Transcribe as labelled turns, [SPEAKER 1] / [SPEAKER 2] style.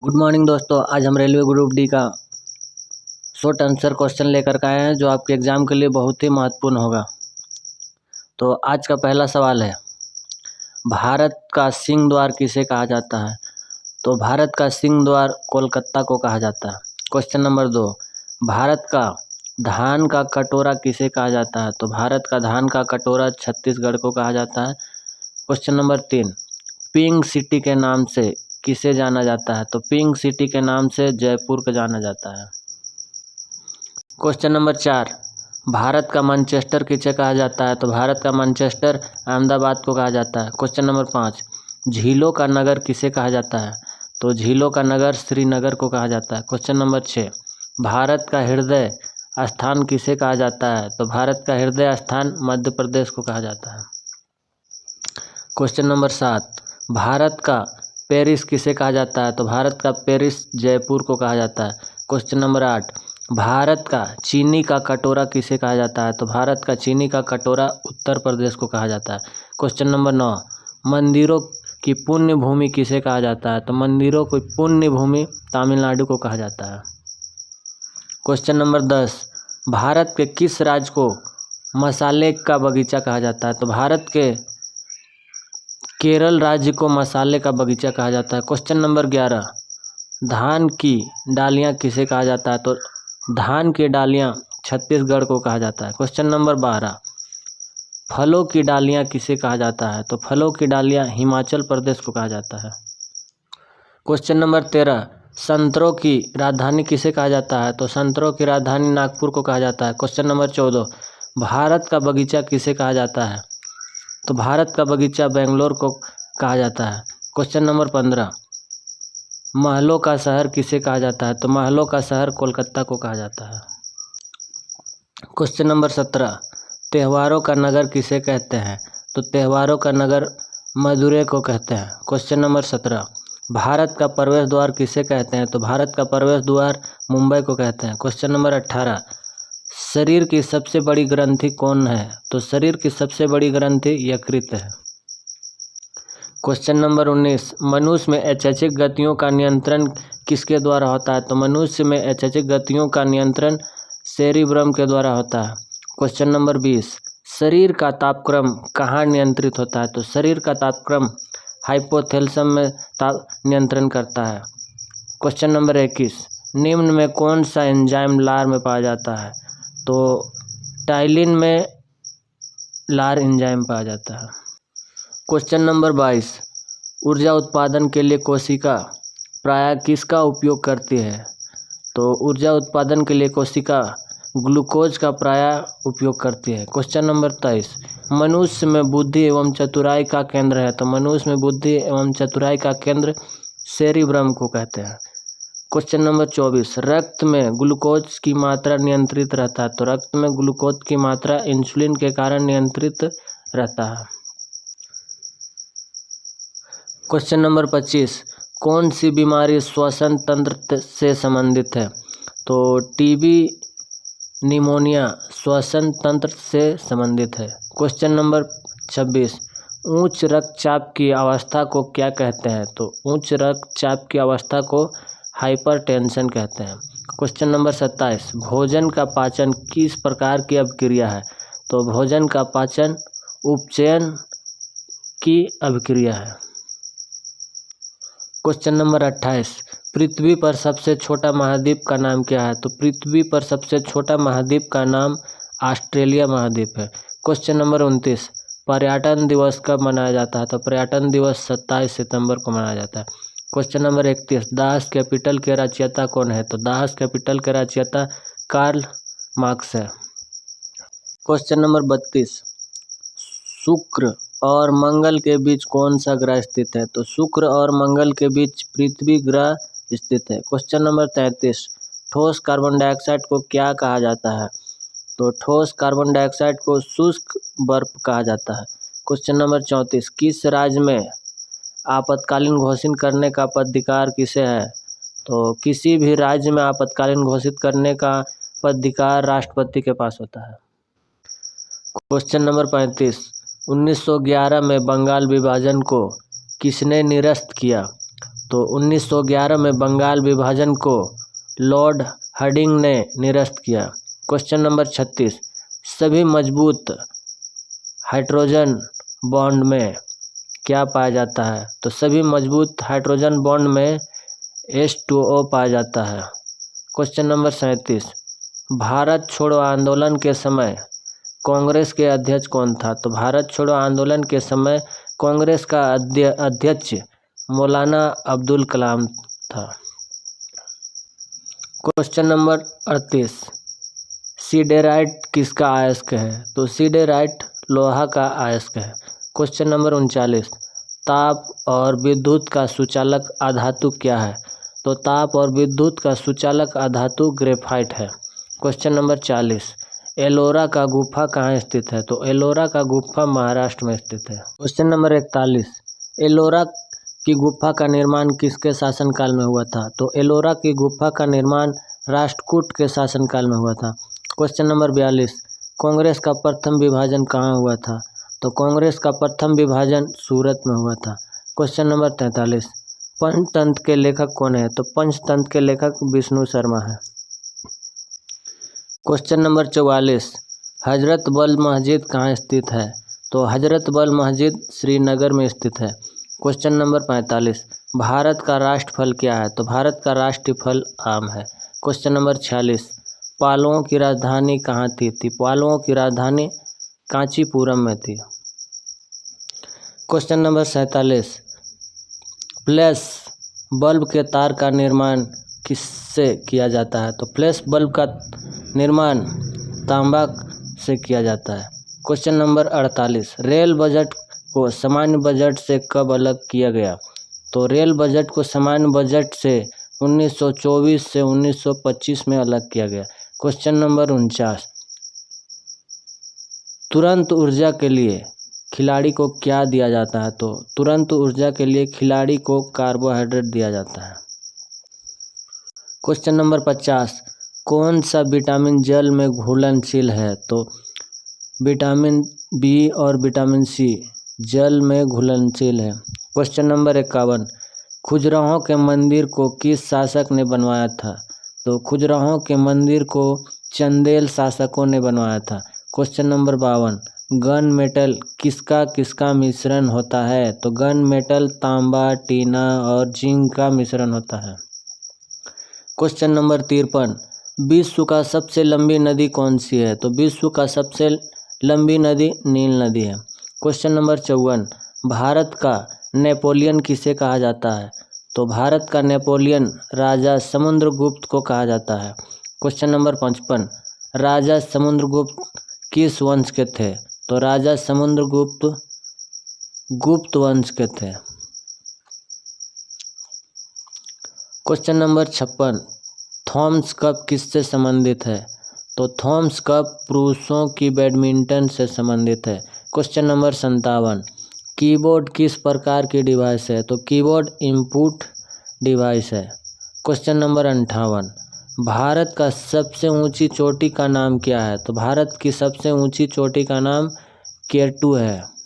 [SPEAKER 1] Good morning दोस्तों। आज हम रेलवे ग्रुप डी का शॉर्ट आंसर क्वेश्चन लेकर के आए हैं जो आपके एग्ज़ाम के लिए बहुत ही महत्वपूर्ण होगा। तो आज का पहला सवाल है, भारत का सिंह द्वार किसे कहा जाता है? तो भारत का सिंह द्वार कोलकाता को कहा जाता है। क्वेश्चन नंबर 2, भारत का धान का कटोरा किसे कहा जाता है? तो भारत का धान का कटोरा छत्तीसगढ़ को कहा जाता है। क्वेश्चन नंबर 3, पिंक सिटी के नाम से किसे जाना जाता है? तो पिंक सिटी के नाम से जयपुर को जाना जाता है। क्वेश्चन नंबर 4, भारत का मैनचेस्टर किसे कहा जाता है? तो भारत का मैनचेस्टर अहमदाबाद को कहा जाता है। क्वेश्चन नंबर 5, झीलों का नगर किसे कहा जाता है? तो झीलों का नगर श्रीनगर को कहा जाता है। क्वेश्चन नंबर 6, भारत का हृदय स्थान किसे कहा जाता है? तो भारत का हृदय स्थान मध्य प्रदेश को कहा जाता है। क्वेश्चन नंबर 7, भारत का पेरिस किसे कहा जाता है? तो भारत का पेरिस जयपुर को कहा जाता है। क्वेश्चन नंबर 8, भारत का चीनी का कटोरा किसे कहा जाता है? तो भारत का चीनी का कटोरा उत्तर प्रदेश को कहा जाता है। क्वेश्चन नंबर 9, मंदिरों की पुण्य भूमि किसे कहा जाता है? तो मंदिरों की पुण्य भूमि तमिलनाडु को कहा जाता है। क्वेश्चन नंबर 10, भारत के किस राज्य को मसाले का बगीचा कहा जाता है? तो भारत के केरल राज्य को मसाले का बगीचा कहा जाता है। क्वेश्चन नंबर 11, धान की डालियाँ किसे कहा जाता है? तो धान की डालियाँ छत्तीसगढ़ को कहा जाता है। क्वेश्चन नंबर 12, फलों की डालियाँ किसे कहा जाता है? तो फलों की डालियाँ हिमाचल प्रदेश को कहा जाता है। क्वेश्चन नंबर 13, संतरों की राजधानी किसे कहा जाता है? तो संतरों की राजधानी नागपुर को कहा जाता है। क्वेश्चन नंबर 14, भारत का बगीचा किसे कहा जाता है? तो भारत का बगीचा बेंगलोर को कहा जाता है। क्वेश्चन नंबर 15, महलों का शहर किसे कहा जाता है? तो महलों का शहर कोलकाता को कहा जाता है। क्वेश्चन नंबर 17, त्योहारों का नगर किसे कहते हैं? तो त्योहारों का नगर मदुरै को कहते हैं। क्वेश्चन नंबर 17, भारत का प्रवेश द्वार किसे कहते हैं? तो भारत का प्रवेश द्वार मुंबई को कहते हैं। क्वेश्चन नंबर 18, शरीर की सबसे बड़ी ग्रंथि कौन है? तो शरीर की सबसे बड़ी ग्रंथि यकृत है। क्वेश्चन नंबर 19, मनुष्य में ऐच्छिक गतियों का नियंत्रण किसके द्वारा होता है? तो मनुष्य में ऐच्छिक गतियों का नियंत्रण सेरिब्रम के द्वारा होता है। क्वेश्चन नंबर 20, शरीर का तापक्रम कहाँ नियंत्रित होता है? तो शरीर का तापक्रम हाइपोथैलेमस में नियंत्रण करता है। क्वेश्चन नंबर 21, निम्न में कौन सा एंजाइम लार में पाया जाता है? तो टाइलिन में लार एंजाइम पाया जाता है। क्वेश्चन नंबर 22, ऊर्जा उत्पादन के लिए कोशिका प्रायः किसका उपयोग करती है? तो ऊर्जा उत्पादन के लिए कोशिका ग्लूकोज का प्रायः उपयोग करती है। क्वेश्चन नंबर 23, मनुष्य में बुद्धि एवं चतुराई का केंद्र है? तो मनुष्य में बुद्धि एवं चतुराई का केंद्र सेरिब्रम को कहते हैं। क्वेश्चन नंबर 24, रक्त में ग्लूकोज की मात्रा नियंत्रित रहता है? तो रक्त में ग्लूकोज की मात्रा इंसुलिन के कारण नियंत्रित रहता है। क्वेश्चन नंबर 25, कौन सी बीमारी श्वसन तंत्र से संबंधित है? तो टीबी निमोनिया श्वसन तंत्र से संबंधित है। क्वेश्चन नंबर 26, उच्च रक्तचाप की अवस्था को क्या कहते हैं? तो उच्च रक्तचाप की अवस्था को हाइपरटेंशन कहते हैं। क्वेश्चन नंबर 27, भोजन का पाचन किस प्रकार की अभिक्रिया है? तो भोजन का पाचन उपचयन की अभिक्रिया है। क्वेश्चन नंबर 28, पृथ्वी पर सबसे छोटा महाद्वीप का नाम क्या है? तो पृथ्वी पर सबसे छोटा महाद्वीप का नाम ऑस्ट्रेलिया महाद्वीप है। क्वेश्चन नंबर 29, पर्यटन दिवस कब मनाया जाता है? तो पर्यटन दिवस 27 सितंबर को मनाया जाता है। क्वेश्चन नंबर 31, दास कैपिटल के रचयिता कौन है? तो दास कैपिटल के रचयिता कार्ल मार्क्स है। क्वेश्चन नंबर 32, शुक्र और मंगल के बीच कौन सा ग्रह स्थित है? तो शुक्र और मंगल के बीच पृथ्वी ग्रह स्थित है। क्वेश्चन नंबर 33, ठोस कार्बन डाइऑक्साइड को क्या कहा जाता है? तो ठोस कार्बन डाइऑक्साइड को शुष्क बर्फ कहा जाता है। क्वेश्चन नंबर 34, किस राज्य में आपातकालीन घोषित करने का पदाधिकार किसे है? तो किसी भी राज्य में आपातकालीन घोषित करने का पदाधिकार राष्ट्रपति के पास होता है। क्वेश्चन नंबर 35, 1911 में बंगाल विभाजन को किसने निरस्त किया? तो 1911 में बंगाल विभाजन को लॉर्ड हार्डिंग ने निरस्त किया। क्वेश्चन नंबर 36, सभी मजबूत हाइड्रोजन बॉन्ड में क्या पाया जाता है? तो सभी मजबूत हाइड्रोजन बॉन्ड में H2O पाया जाता है। क्वेश्चन नंबर 37, भारत छोड़ो आंदोलन के समय कांग्रेस के अध्यक्ष कौन था? तो भारत छोड़ो आंदोलन के समय कांग्रेस का अध्यक्ष मौलाना अब्दुल कलाम था। क्वेश्चन नंबर 38, सिडेराइट किसका अयस्क है? तो सिडेराइट लोहा का अयस्क है। क्वेश्चन नंबर 39, ताप और विद्युत का सुचालक अधातु क्या है? तो ताप और विद्युत का सुचालक अधातु ग्रेफाइट है। क्वेश्चन नंबर 40, एलोरा का गुफा कहाँ स्थित है? तो एलोरा का गुफा महाराष्ट्र में स्थित है। क्वेश्चन नंबर 41, एलोरा की गुफा का निर्माण किसके शासनकाल में हुआ था? तो एलोरा की गुफा का निर्माण राष्ट्रकूट के शासनकाल में हुआ था। क्वेश्चन नंबर 42, कांग्रेस का प्रथम विभाजन कहाँ हुआ था? तो कांग्रेस का प्रथम विभाजन सूरत में हुआ था। क्वेश्चन नंबर 43, पंचतंत्र के लेखक कौन है? तो पंचतंत्र के लेखक विष्णु शर्मा है। क्वेश्चन नंबर 44, हजरत बल मस्जिद कहाँ स्थित है? तो हजरत बल मस्जिद श्रीनगर में स्थित है। क्वेश्चन नंबर 45, भारत का राष्ट्र फल क्या है? तो भारत का राष्ट्रीय फल आम है। क्वेश्चन नंबर 46, पालवों की राजधानी कहाँ थी? पालवों की राजधानी कांचीपुरम में थी। क्वेश्चन नंबर 47, फ्लैश बल्ब के तार का निर्माण किससे किया जाता है? तो फ्लैश बल्ब का निर्माण तांबा से किया जाता है। क्वेश्चन नंबर 48, रेल बजट को सामान्य बजट से कब अलग किया गया? तो रेल बजट को सामान्य बजट से 1924 से 1925 में अलग किया गया। क्वेश्चन नंबर 49, तुरंत ऊर्जा के लिए खिलाड़ी को क्या दिया जाता है? तो तुरंत ऊर्जा के लिए खिलाड़ी को कार्बोहाइड्रेट दिया जाता है। क्वेश्चन नंबर 50, कौन सा विटामिन जल में घुलनशील है? तो विटामिन बी और विटामिन सी जल में घुलनशील है। क्वेश्चन नंबर 51, खजुराहो के मंदिर को किस शासक ने बनवाया था? तो खजुराहो के मंदिर को चंदेल शासकों ने बनवाया था। क्वेश्चन नंबर 52, गन मेटल किसका किसका मिश्रण होता है? तो गन मेटल तांबा, टीना और जिंक का मिश्रण होता है। क्वेश्चन नंबर 53, विश्व का सबसे लंबी नदी कौन सी है? तो विश्व का सबसे लंबी नदी नील नदी है। क्वेश्चन नंबर 54, भारत का नेपोलियन किसे कहा जाता है? तो भारत का नेपोलियन राजा समुद्रगुप्त को कहा जाता है। क्वेश्चन नंबर 55, राजा समुद्रगुप्त किस वंश के थे? तो राजा समुद्रगुप्त गुप्त वंश के थे। क्वेश्चन नंबर 56, थॉमस कप किससे संबंधित है? तो थॉमस कप पुरुषों की बैडमिंटन से संबंधित है। क्वेश्चन नंबर 57, कीबोर्ड किस प्रकार की डिवाइस है? तो कीबोर्ड इनपुट डिवाइस है। क्वेश्चन नंबर 58, भारत का सबसे ऊंची चोटी का नाम क्या है? तो भारत की सबसे ऊंची चोटी का नाम K2 है।